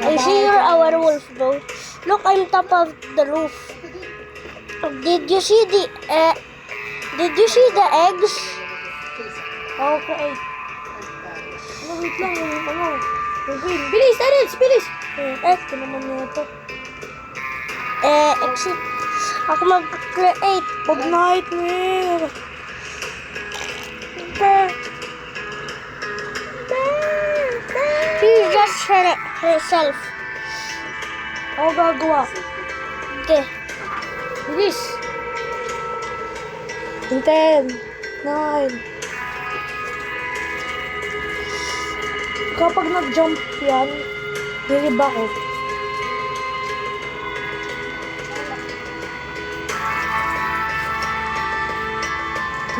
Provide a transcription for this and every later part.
I see you're a werewolf, bro. Look, I'm top of the roof. Did you see the eggs? Okay. Ano, wait lang. Ano? Green. Bilis, Terence! Bilis! Ito naman nito. Exit. Ako mag-create. Pag nightmare. She's just herself. Ako gagawa. Okay. Bilis. 10, 9. Kapag nag-jump yan, diliba ko.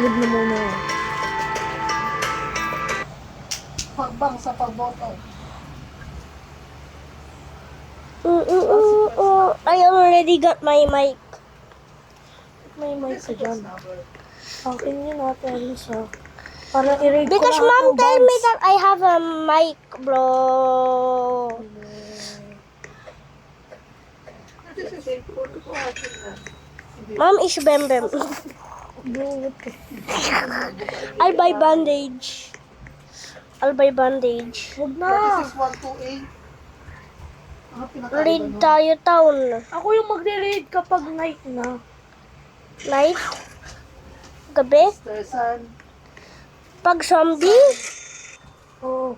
Lib na muna. Pagbang sa pagboto. I already got my mic. May mic ka dyan. Akin yun natin sa... Para i-rate ko Because lahat mom ng told me bugs. that I have a mic, bro. Mom is bem bem. I'll buy bandage. I'll buy bandage. Huwag na. Raid tayo town. Ako yung magre-raid kapag night na. Night? Gabi? Pag zombie? Oo.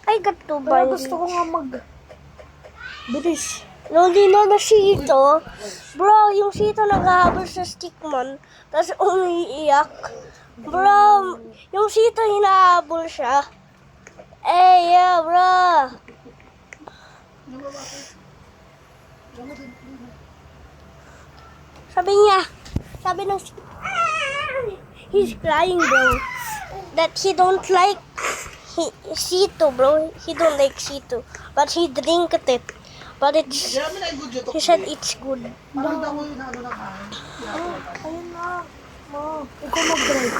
I got to Pero bandage. gusto ko nga bilis. Nung di na Sito, bro, yung Sito naghahabol sa stickman, tapos umiiyak. Bro, yung Sito hinahabol siya. Eh, yeah, bro. Sabi ng Sito, he's crying, bro. That he don't like Sito, bro. He don't like Sito. But he drink it. But it's, he said it's good. Ayun na. Ma, ikaw mag-drive.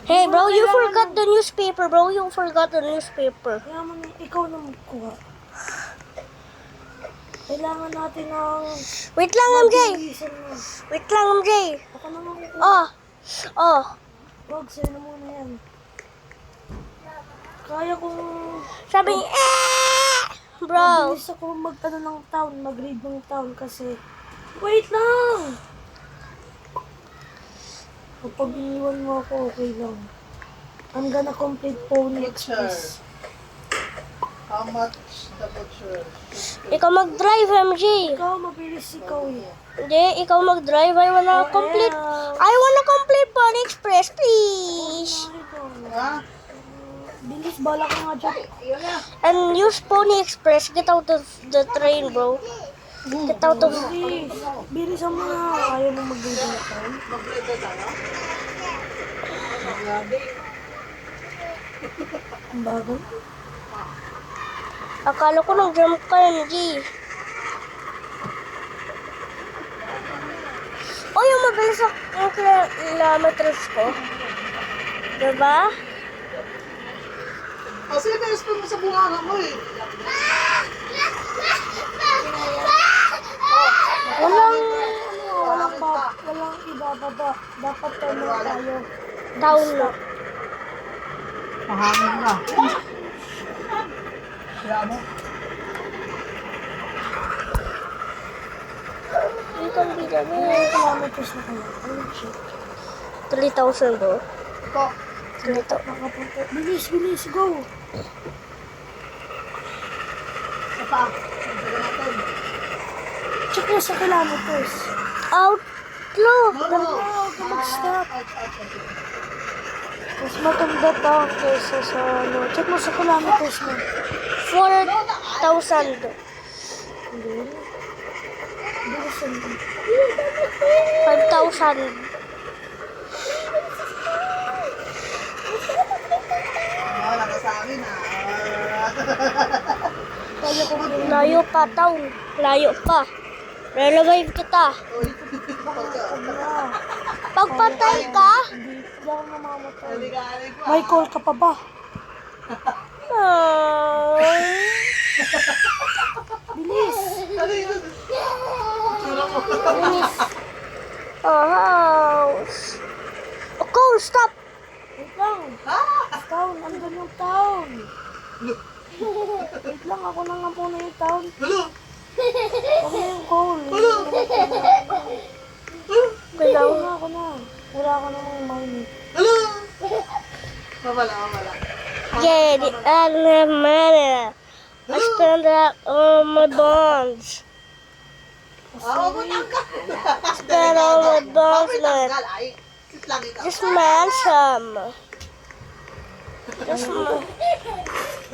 Hey, bro, you forgot the newspaper, bro. You forgot the newspaper. Kaya man, ikaw na magkuha. Kailangan natin ng... Wait lang, MJ. bilisan mo. Wait lang, MJ. Ako na magkuha. Oh. Wag, sa'yo na muna yan. Kaya kong... Sabi niya, bro. Mabilis ako ng town, mag-raid ng town kasi... Wait lang! Kapag iniwan mo ako, okay lang. I'm gonna complete Pony Express. How much the butcher? Ikaw mag-drive, MJ. Ikaw, mabilis ikaw eh. Hindi, ikaw mag-drive. I wanna complete Pony Express, please. Ha? Bilis, bala ka nga dyan. And use Pony Express. Get out of the train, bro. Get out of... Bilis, bilisan mo na. Ayaw mo mag-raid ng town. Ang bagal. Akala ko nag-jump ka, MJ. Oh, yung mabilis yung kilometers ko. Diba? Kasi na-explain mo sa bunganga mo eh. Walang ibababa. Dapat tayo. Down na. Mahangin na. Kaya mo? You can be the Kilometers na kayo. Oh, shit. 3,000, bro. Ito. 3,000. Nakapunta. Bilis, go! Sa pa. Sabi natin. Check mo sa kilometers. Outlaw. Huwag ka mag-stop. Mas matanda taon kaysa sa ano. Check mo sa kilometers mo. 4,000. Hindi. Bilisan mo. 5,000. Wala ka sa akin ah. Kaya ko mag- Layo pa, town. Layo pa. Revive kita. Pagpatay ka, Hindi ako namamatay. Hindi ka aling ko. May call ka pa ba? ah, Bilis! Ano yun? Tsura mo. A house. Oh, Cole, stop. Wait lang! Ah! Town! Andun yung town! Wait lang, ako na nga muna yung town. Hala! Ako na yung goal. Hala! Ako na. Wala ka namang money. Hala! Mawala. Yeah, I don't have money. I spend that on my bonds. Oo, matanggal. Spend all my bonds, man. Matanggal, ay. Sit lang ikaw. Just man some.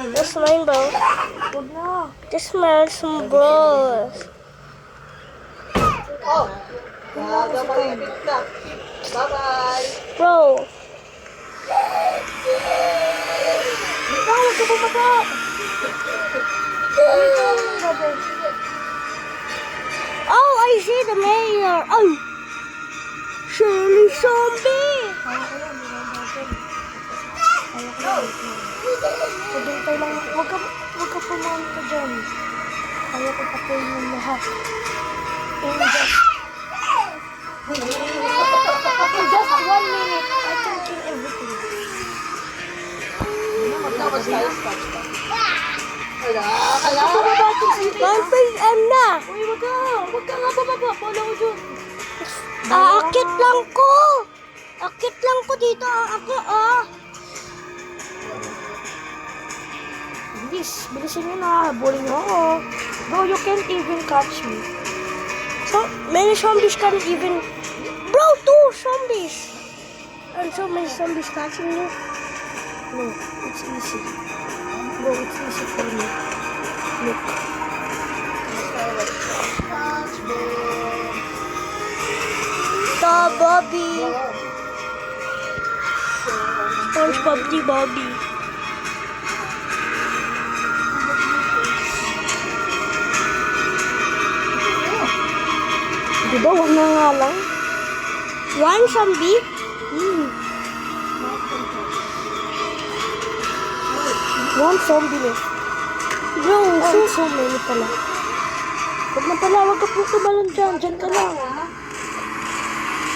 Just mine, bro. Huwag na. Just man some bros. Oh. Gagamalimit ka. Bye-bye. Bro. Ikaw, huwag ka bumaba. Oh, I see the mayor. Oh. Shirley Zombie. Pagintay lang. Huwag ka pumunta dyan. Kaya ko patayin yung lahat. In just 1 minute, I can kill everything. Tapos tayo, scotch pa. Hala! One thing I'm na. Uy, wag ka! Wag ka nga bababa! Bola ko dun! Aakit lang ko. Akit lang ko dito. Ako, ah. Bilis! Bilisin nyo na! Habulin nyo ako! Bro, you can't even catch me. So many zombies can't even. Bro, 2 zombies. And so many zombies catching you. No, it's easy. Bro, it's easy for me. Look. The Bobby. SpongeBob the Bobby. Diba, wag na nga lang. One zombie. One zombie left. Bro, Oh, so many pala. Wag na pala, wag ka po tumalon dyan. Dyan ka lang.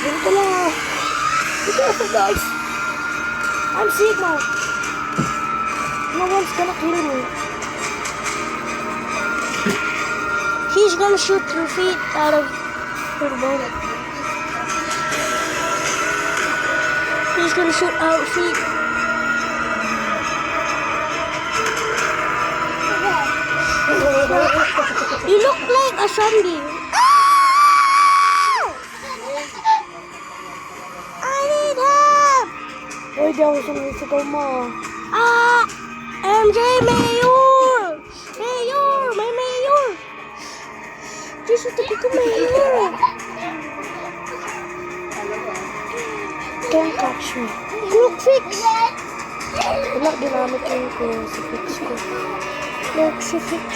Dyan ka lang ah. Be careful guys. I'm sick now. No one's gonna kill me. he's gonna shoot your feet out of your boat. He's gonna shoot out feet. You look like a zombie. I need help. Uy, di ako sumisigaw mo. MJ Mayor. Mayor, may mayor. This is the mayor. Don't catch me. Look, fix. Wala, ginamit ko yung crucifix ko. Look, fix.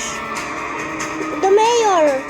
The mayor.